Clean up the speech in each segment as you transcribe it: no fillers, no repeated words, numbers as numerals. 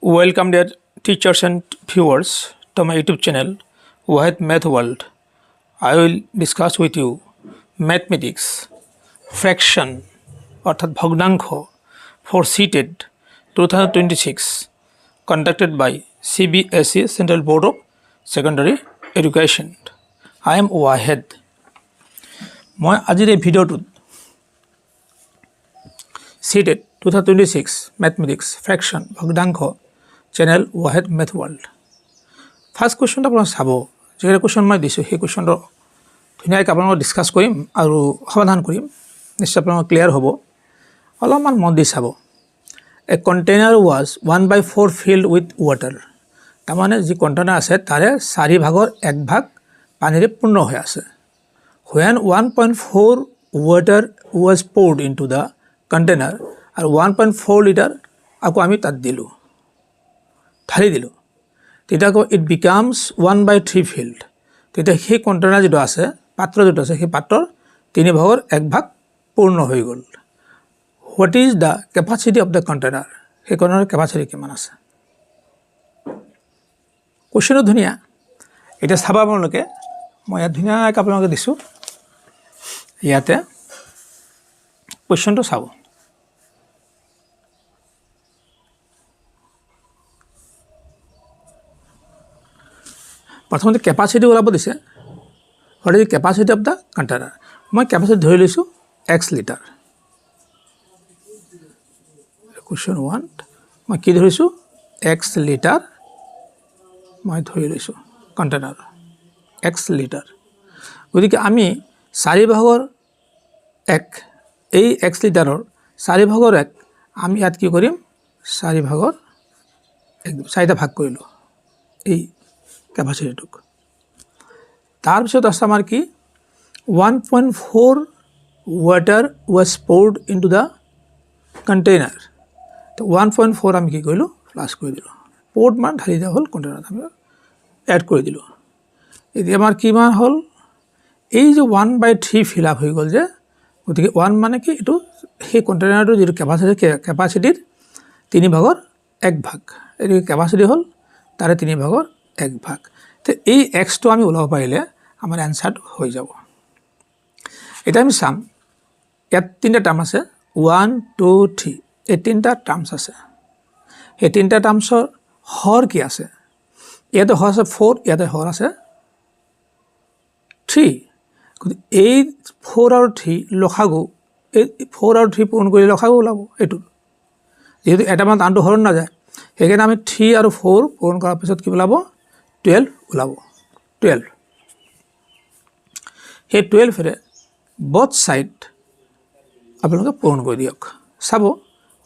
Welcome dear teachers and viewers to my YouTube channel Wahid Math World. I will discuss with you mathematics fraction অর্থাৎ ভগ্নাংশ for seated 2026 conducted by CBSE Central Board of Secondary Education. I am Wahid. মই আজিৰ এই ভিডিঅ'টোত seated 2026 mathematics fraction ভগ্নাংশ channel Wahid Math World. First কুৱেশ্যনটো আপোনালোকে চাব যিকেইটা কুৱেশ্যন মই দিছোঁ সেই কুৱেশ্যনটো ধুনীয়াকৈ আপোনালোকক ডিছকাছ কৰিম আৰু সমাধান কৰিম নিশ্চয় আপোনালোকৰ ক্লিয়াৰ হ'ব অলপমান মন দি চাব a container was 1/4 filled with water তাৰমানে যি কণ্টেইনাৰ আছে তাৰে 4 ভাগৰ 1 ভাগ পানীৰে পূৰ্ণ হৈ আছে when 1.4 water was poured into the container আৰু 1.4 লিটাৰ আকৌ আমি তাত দিলোঁ ঢালি দিলোঁ তেতিয়া আকৌ ইট বিকামছ 1/3 ফিল্ড তেতিয়া সেই কণ্টেইনাৰ যিটো আছে পাত্ৰ যিটো আছে সেই পাত্ৰৰ 3 ভাগৰ 1 ভাগ পূৰ্ণ হৈ গ'ল what is the capacity of the container সেই কণ্টেইনাৰৰ কেপাচিটি কিমান আছে কুৱেশ্যনটো ধুনীয়া এতিয়া চাব আপোনালোকে মই ইয়াত ধুনীয়াকৈ আপোনালোকে দিছোঁ ইয়াতে কুৱেশ্যনটো চাব প্ৰথমতে কেপাচিটি ওলাব দিছে what is capacity of the container মই কেপাচিটি ধৰি লৈছোঁ x লিটাৰ কুৱেশ্যন 1 মই কি ধৰিছোঁ x লিটাৰ মই ধৰি লৈছোঁ কণ্টেইনাৰ x লিটাৰ গতিকে আমি 4 ভাগৰ 1 এই x লিটাৰৰ 4 ভাগৰ 1 আমি ইয়াত কি কৰিম 4 ভাগৰ 4টা ভাগ কৰিলোঁ এই কেপাচিটিটোক তাৰপিছত আছে আমাৰ কি 1.4 water was poured into the container তো 1.4 আমি কি কৰিলোঁ প্লাছ কৰি দিলোঁ poured মান ঢালি দিয়া হ'ল কণ্টেইনাৰত আমি এড কৰি দিলোঁ এতিয়া আমাৰ কিমান হ'ল এই যে 1/3 ফিল আপ হৈ গ'ল যে গতিকে 1 মানে কি এইটো সেই কণ্টেইনাৰটোৰ যিটো কেপাচিটিৰ 3 ভাগৰ 1 ভাগ এইটো কেপাচিটি হ'ল তাৰে 3 ভাগৰ 1 ভাগ তো এই এক্সটো আমি ওলাব পাৰিলে আমাৰ এনচাৰটো হৈ যাব এটা আমি চাম ইয়াত 3টা টাৰ্ম আছে 1 2 3 এই 3টা টাৰ্মছ আছে এই 3টা টাৰ্মছৰ হৰ কি আছে ইয়াতে হৰ আছে 4 ইয়াতে হৰ আছে 3 এই 4 আৰু 3 লসাগু এই 4 আৰু 3 পূৰণ কৰি লসাগু ওলাব এইটো যেহেতু এটা মান আনটো হৰণ নাযায় সেইকাৰণে আমি 3 আৰু 4 পূৰণ কৰাৰ পিছত কি ওলাব 12 ওলাব 12 সেই 12ৰে both side আপোনালোকে পূৰণ কৰি দিয়ক চাব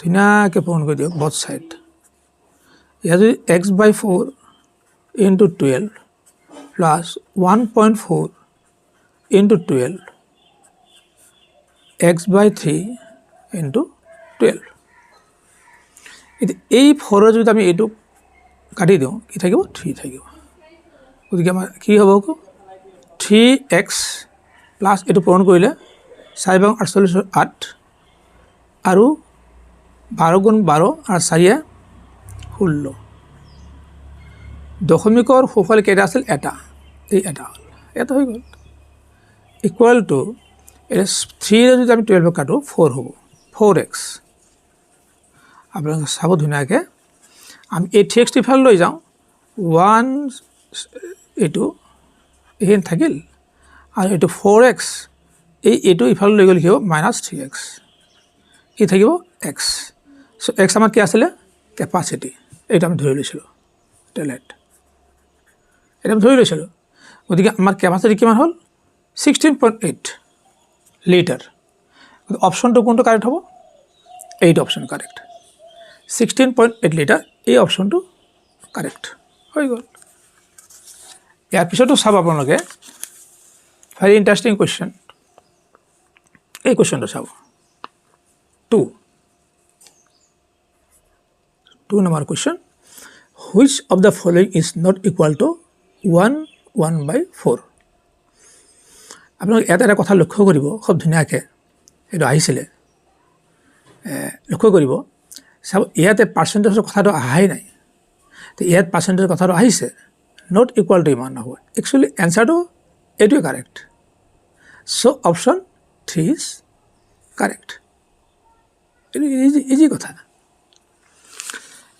ধুনীয়াকৈ পূৰণ কৰি দিয়ক both side ইয়াত যদি x/4 into 12 plus 1.4 into 12 x/3 into 12 এই 4 যদি আমি এইটো কাটি দিওঁ কি থাকিব 3 থাকিব গতিকে আমাৰ কি হ'ব আকৌ 3x প্লাছ এইটো পূৰণ কৰিলে 4 × 48 8 আৰু 12 × 12 আৰু 4 16 দশমিকৰ সোঁফালে কেইটা আছিল এটা এই এটা হ'ল এটা হৈ গ'ল ইকুৱেল টু এটা 3 যদি আমি 12 কাটো 4 হ'ব 4x আপোনালোকে চাব ধুনীয়াকৈ আমি এই 3x ইফালে লৈ যাওঁ 1 এইটো এইখিনি থাকিল আৰু এইটো 4x এইটো ইফালে লৈ গ'লে কি হ'ব -3x কি থাকিব x চ' x আমাৰ কি আছিলে কেপাচিটি এইটো আমি ধৰি লৈছিলোঁ টেলেট এইটো আমি ধৰি লৈছিলোঁ গতিকে আমাৰ কেপাচিটি কিমান হ'ল 16.8 লিটাৰ অপশ্যনটো কোনটো কাৰেক্ট হ'ব এইটো অপশ্যন কাৰেক্ট 16.8 লিটাৰ এই অপশ্যনটো কাৰেক্ট হৈ গ'ল ইয়াৰ পিছতো চাব আপোনালোকে ভেৰি ইণ্টাৰেষ্টিং কুৱেশ্যন এই কুৱেশ্যনটো চাব 2 number question which of the following is not equal to 1/4 আপোনালোকে এটা কথা লক্ষ্য কৰিব খুব ধুনীয়াকৈ এইটো আহিছিলে লক্ষ্য কৰিব চাব ইয়াতে পাৰ্চেণ্টেজৰ কথাটো অহাই নাই তো ইয়াত পাৰ্চেণ্টেজ কথাটো আহিছে নট ইকুৱেল টু ইমান হ'ব একচুৱেলি এনচাৰটো এইটোৱে correct so' option 3 is correct এইটো ইজি কথা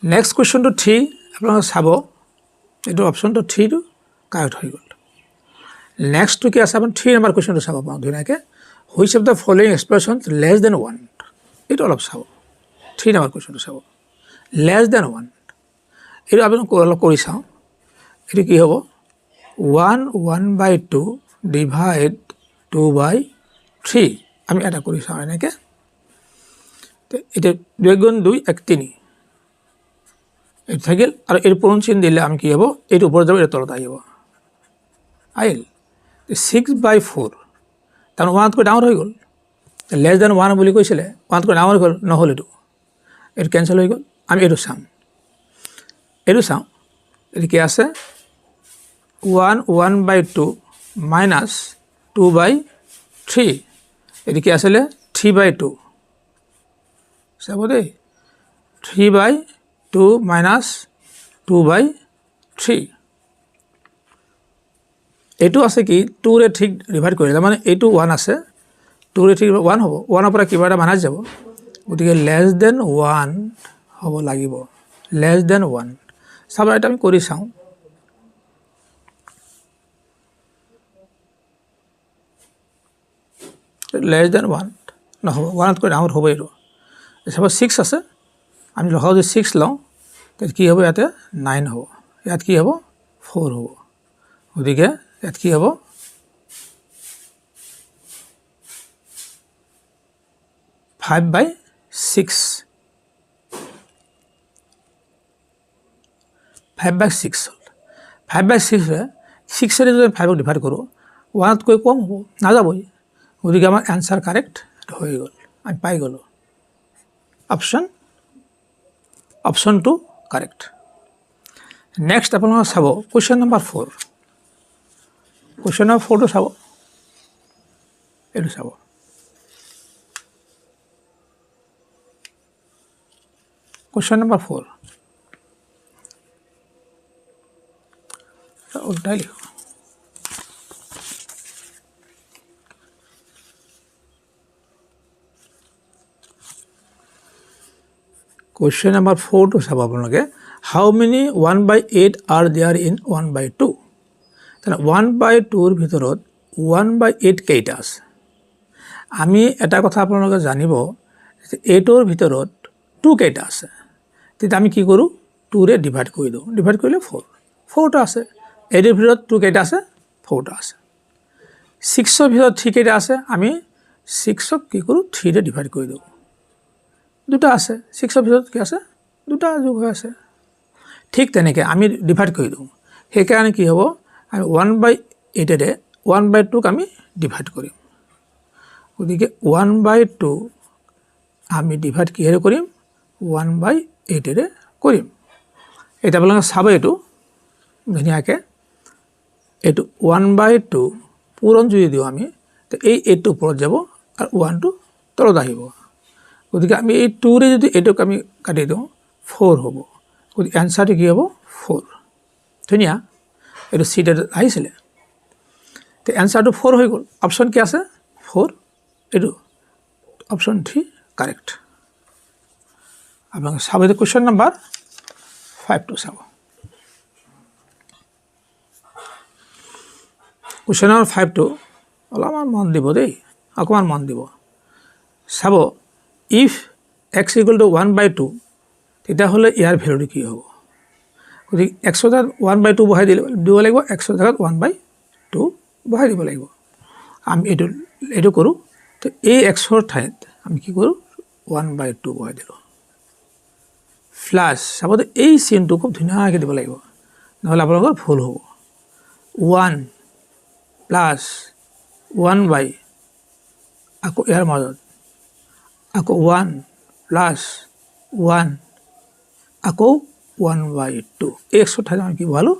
নেক্সট কুৱেশ্যনটো 3 আপোনালোকে চাব এইটো অপশ্যনটো 3টো কাৰেক্ট হৈ গ'ল নেক্সটটো কি আছে আপুনি 3 নম্বৰ কুৱেশ্যনটো চাব পাওঁ ধুনীয়াকৈ which of the following expression less than 1 এইটো অলপ চাব 3 নম্বৰ কুৱেশ্যনটো চাব লেছ দেন 1 এইটো আপুনি অলপ কৰি চাওঁ এইটো কি হ'ব 1/2 ডিভাইড 2/3 আমি এটা কৰি চাওঁ এনেকৈ এতিয়া 2 গুণ 2 1 3 এইটো থাকিল আৰু এইটো পূৰণ চিন দিলে আমি কি হ'ব এইটো ওপৰত যাব এইটো তলত আহিব আহিল 6/4 তাৰ 1তকৈ ডাঙৰ হৈ গ'ল লেছ দেন 1 বুলি কৈছিলে 1তকৈ ডাঙৰ হৈ গ'ল নহ'ল এইটো কেঞ্চেল হৈ গ'ল আমি এইটো চাওঁ এইটো কি আছে 1/2 মাইনাছ 2/3 এইটো কি আছিলে 3/2 চাব দেই 3/2 মাইনাছ 2/3 এইটো আছে কি 2ৰে ঠিক ডিভাইড কৰিলে মানে এইটো 1 আছে 2ৰে ঠিক 1 হ'ব 1ৰ পৰা কিবা এটা মাইনাছ যাব গতিকে লেছ দেন 1 হ'ব লাগিব লেছ দেন 1 চাব এটা আমি কৰি চাওঁ লেছ দেন 1 নহ'ব 1তকৈ ডাঙৰ হ'ব এইটো চাব 6 আছে আমি লগাওঁ যে 6 লওঁ তেতিয়া কি হ'ব ইয়াতে 9 হ'ব ইয়াত কি হ'ব 4 হ'ব গতিকে ইয়াত কি হ'ব 5/6 5/6 হ'ল 5/6 6ৰে যদি 5ক ডিভাইড কৰোঁ 1তকৈ কম হ'ব নাযাবই গতিকে আমাৰ এনচাৰ কাৰেক্ট হৈ গ'ল আমি পাই গ'লোঁ অপশ্যন 2 কাৰেক্ট নেক্সট আপোনালোকে চাব কুৱেশ্যন নম্বৰ 4 কুৱেশ্যন নম্বৰ 4টো চাব এইটো চাব কুৱেশ্যন নম্বৰ 4 উল্টাই লিখো কুৱেশ্যন নম্বৰ 4টো চাব আপোনালোকে হাউ মেনি 1/8 আৰ দেয়াৰ ইন 1/2 তেনে 1/2ৰ ভিতৰত 1/8 কেইটা আছে আমি এটা কথা আপোনালোকে জানিব যে 8ৰ ভিতৰত 2 কেইটা আছে তেতিয়া আমি কি কৰোঁ 2ৰে ডিভাইড কৰি দিওঁ ডিভাইড কৰিলে 4টা আছে 8ৰ ভিতৰত 2 কেইটা আছে 4টা আছে 6ৰ ভিতৰত 3 কেইটা আছে আমি 6ক কি কৰোঁ 3ৰে ডিভাইড কৰি দিওঁ 2টা আছে 6ৰ ভিতৰত কি আছে 2টা যোগ হৈ আছে ঠিক তেনেকৈ আমি ডিভাইড কৰি দিওঁ সেইকাৰণে কি হ'ব আমি 1/8ৰে 1/2ক আমি ডিভাইড কৰিম গতিকে 1/2 আমি ডিভাইড কিহেৰে কৰিম 1/8ৰে কৰিম এতিয়া আপোনালোকে চাব এইটো ধুনীয়াকৈ এইটো 1/2 পূৰণ যদি দিওঁ আমি তো এই 8টো ওপৰত যাব আৰু 1টো তলত আহিব গতিকে আমি এই 2ৰে যদি এইটোক আমি কাটি দিওঁ 4 হ'ব গতিকে এনচাৰটো কি হ'ব 4 ধুনীয়া এইটো চিট আহিছিলে তো এনচাৰটো 4 হৈ গ'ল অপশ্যন কি আছে 4 এইটো অপশ্যন 3 কাৰেক্ট আপোনালোকে চাব এইটো কুৱেশ্যন নম্বৰ 5টো চাব কুৱেশ্যন নম্বৰ 5টো অলপমান মন দিব দেই অকণমান মন দিব চাব ইফ x = 1/2 তেতিয়াহ'লে ইয়াৰ ভেলুটো কি হ'ব গতিকে x ৰ 1/2 বহাই দিব লাগিব x ৰ জেগাত 1/2 বহাই দিব লাগিব আমি এইটো কৰোঁ তো এই x ৰ ঠাইত আমি কি কৰোঁ 1/2 বহাই দিলোঁ প্লাছ চাব এই চিনটো খুব ধুনীয়াকৈ দিব লাগিব নহ'লে আপোনালোকৰ ভুল হ'ব 1 প্লাছ 1/, আকৌ ইয়াৰ মাজত আকৌ 1 প্লাছ 1 আকৌ 1/2 এই x ৰ ঠাইত আমি কি বহালোঁ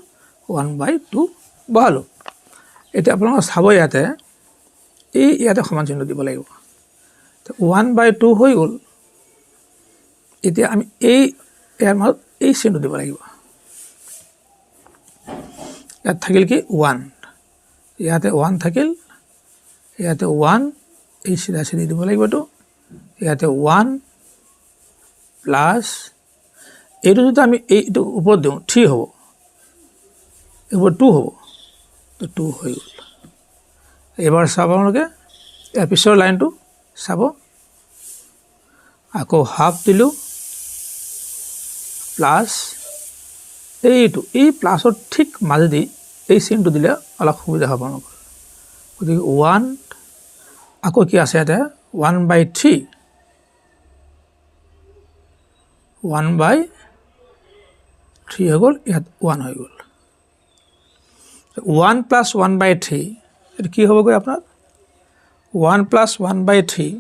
1/2 বহালোঁ এতিয়া আপোনালোকে চাব ইয়াতে ইয়াতে সমান চিহ্ন দিব লাগিব 1/2 হৈ গ'ল এতিয়া আমি ইয়াৰ মাজত এই চিহ্ন দিব লাগিব ইয়াত থাকিল কি 1 ইয়াতে 1 থাকিল ইয়াতে 1 এই চিধা চিধি দিব লাগিব তো ইয়াতে 1 প্লাস এইটো যদি আমি এইটো উপর দিও 3 হ'ব এবার 2 হ'ব তো 2 হৈ গ'ল এবাৰ চাব আপোনালোকে ইয়াৰ পিছৰ লাইনটো চাব আকৌ হাফ দিলো প্লাস এইটো এই প্লাসৰ ঠিক মাজেদি এই চিনটো দিলে অলপ সুবিধা হ'ব আপোনালোকৰ গতিকে 1 আকৌ কি আছে এটা 1/3 1/3 হৈ গ'ল ইয়াত 1 হৈ গ'ল 1 + 1/3 এটা কি হ'বগৈ আপোনাৰ 1 + 1/3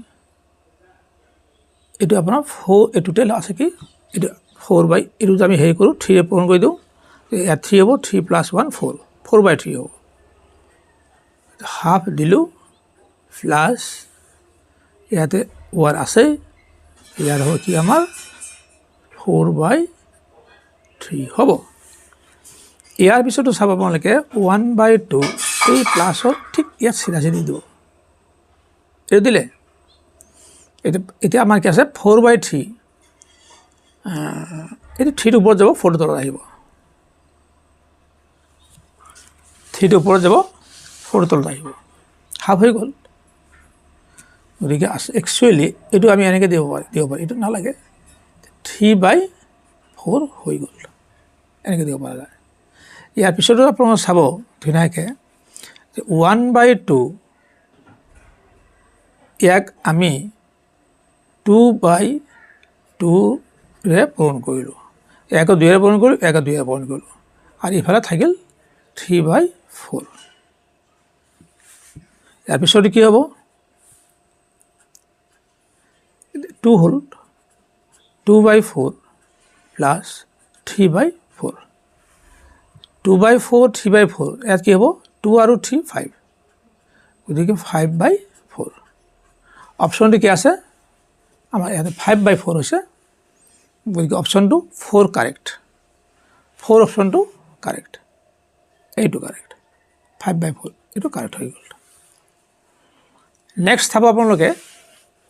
এটো আপোনাৰ 4 এ টোটাল আছে কি এটো 4 এটো আমি হেৰি কৰো 3 এ পূৰণ কৰি দিও ইয়াত 3 হ'ব 3 + 1 4 4/3 হ'ব হাফ দিলো প্লাস ইয়াতে 1 আছে ইয়াৰ হ'ব কি আমাৰ 4/3 হ'ব ইয়াৰ পিছতো চাব আপোনালোকে 1/2 এই প্লাসৰ ঠিক ইয়াত চিধা চিধি দিব এই দিলে এটা আমাৰ কি আছে 4/3 এটা 3 ওপৰত যাব 4 তলত আহিব 3 ওপৰত যাব 4 তলত আহিব হাফ হৈ গ'ল গতিকে একচুয়ালি এটো আমি এনেকে দিব পাৰি এটো নালাগে 3/4 হৈ গ'ল এনেকে দিব পাৰা যায় ইয়াৰ পিছতো আপোনালোকে চাব ধুনীয়াকৈ 1/2 ইয়াক আমি 2/2 ৰে পূৰণ কৰিলো এক 2 ৰে পূৰণ কৰিলো এক 2 ৰে পূৰণ কৰিলো আৰু ইফালে থাকিল 3/4 ইয়াৰ পিছতো কি হ'ব 2 হ'ল 2/4 প্লাস 3/4 2/4 3/4 ইয়াত কি হ'ব 2 আৰু 3 5 গতিকে 5/4 অপশনটো কি আছে আমাৰ ইয়াতে 5/4 হৈছে গতিকে অপশনটো 4 কারেক্ট 4 অপশনটো কারেক্ট এইটো কারেক্ট 5/4 এইটো কারেক্ট হৈ গ'ল নেক্সট চাব আপোনালোকে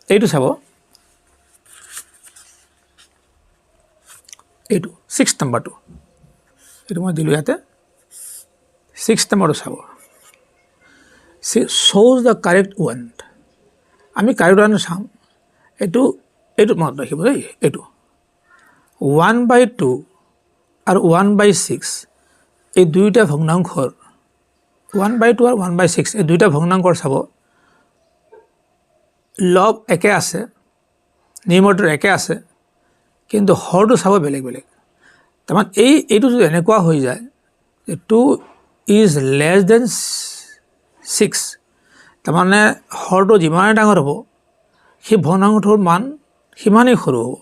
এইটো চাব এইটো 6 নম্বৰটো এইটো মই দিলো ইয়াতে 6 নম্বৰটো চাব shows the correct one আমি কাৰেক্ট ওয়ান চাম এইটো মনত ৰাখিব দেই এইটো 1/2 আৰু 1/6 এই দুইটা ভগ্নাংশৰ 1/2 আৰু 1/6 এই দুইটা ভগ্নাংশৰ চাব লব একে আছে নিয়মটো একে আছে কিন্তু হৰটো চাব বেলেগ বেলেগ তাৰমান এইটো যদি এনেকুৱা হৈ যায় যে 2 is less than 6 তাৰমানে হৰটো যিমানে ডাঙৰ হ'ব সেই ভগ্নাংশটোৰ মান সিমানেই সৰু হ'ব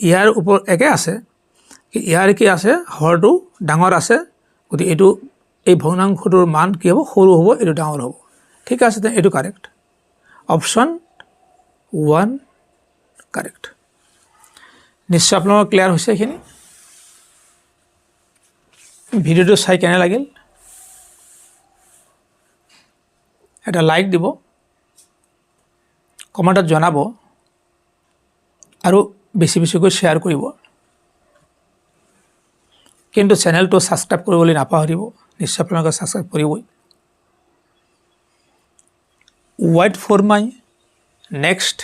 ইয়াৰ ওপৰত একে আছে ইয়াৰ কি আছে হৰটো ডাঙৰ আছে গতিকে এইটো এই ভগ্নাংশটোৰ মান কি হ'ব সৰু হ'ব এইটো ডাঙৰ হ'ব ঠিক আছে এইটো কাৰেক্ট অপশন 1 কাৰেক্ট নিশ্চয় আপোনালোকৰ ক্লিয়াৰ হৈছে এইখিনি ভিডিওটো চাই কেনে লাগিল এটা লাইক দিব কমেণ্টত জনাব আৰু বেছি বেছিকৈ শ্বেয়াৰ কৰিব কিন্তু চেনেলটো সাবস্ক্ৰাইব কৰিবলৈ নাপাহৰিব নিশ্চয় আপোনালোকে সাবস্ক্ৰাইব কৰিবই wait for my next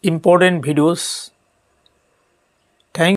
important videos